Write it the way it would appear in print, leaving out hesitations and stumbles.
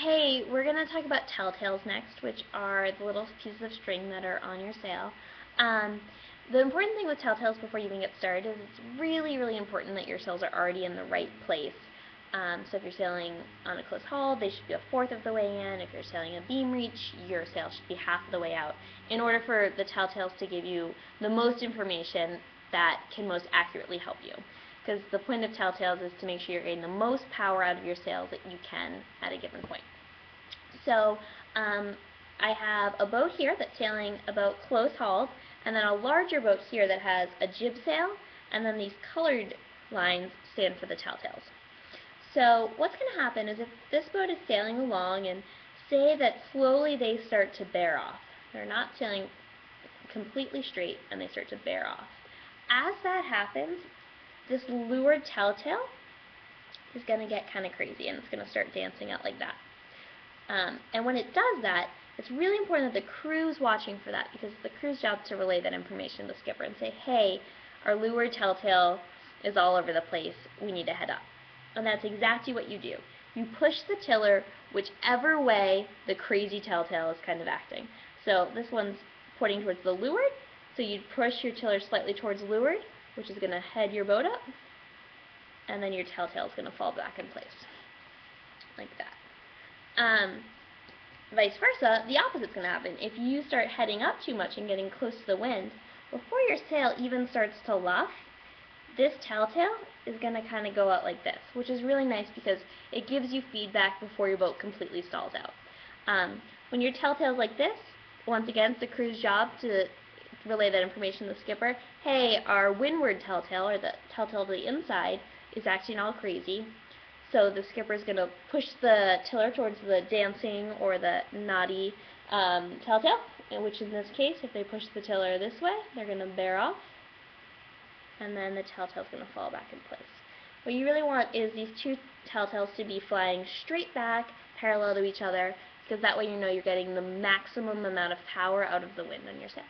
Hey, we're going to talk about Telltales next, which are the little pieces of string that are on your sail. The important thing with Telltales before you even get started is it's really, really important that your sails are already in the right place. So if you're sailing on a close haul, they should be a fourth of the way in. If you're sailing a beam reach, your sail should be half of the way out, in order for the Telltales to give you the most information that can most accurately help you. Because the point of Telltales is to make sure you're getting the most power out of your sails that you can at a given point. So I have a boat here that's sailing about close hauls, and then a larger boat here that has a jib sail, and then these colored lines stand for the Telltales. So what's going to happen is if this boat is sailing along and say that slowly they start to bear off. They're not sailing completely straight and they start to bear off. As that happens, this lured telltale is going to get kind of crazy and it's going to start dancing out like that. And when it does that, it's really important that the crew's watching for that, because it's the crew's job to relay that information to the skipper and say, hey, our lured telltale is all over the place, we need to head up. And that's exactly what you do. You push the tiller whichever way the crazy telltale is kind of acting. So this one's pointing towards the leeward, so you'd push your tiller slightly towards leeward, which is going to head your boat up, and then your telltale is going to fall back in place, like that. Vice versa, the opposite's going to happen. If you start heading up too much and getting close to the wind, before your sail even starts to luff, this telltale is going to kind of go out like this, which is really nice because it gives you feedback before your boat completely stalls out. When your telltale is like this, once again, it's the crew's job to relay that information to the skipper. Hey, our windward telltale, or the telltale to the inside, is acting all crazy. So the skipper is going to push the tiller towards the dancing or the naughty telltale, which in this case, if they push the tiller this way, they're going to bear off, and then the telltale is going to fall back in place. What you really want is these two telltales to be flying straight back, parallel to each other, because that way you know you're getting the maximum amount of power out of the wind on your sails.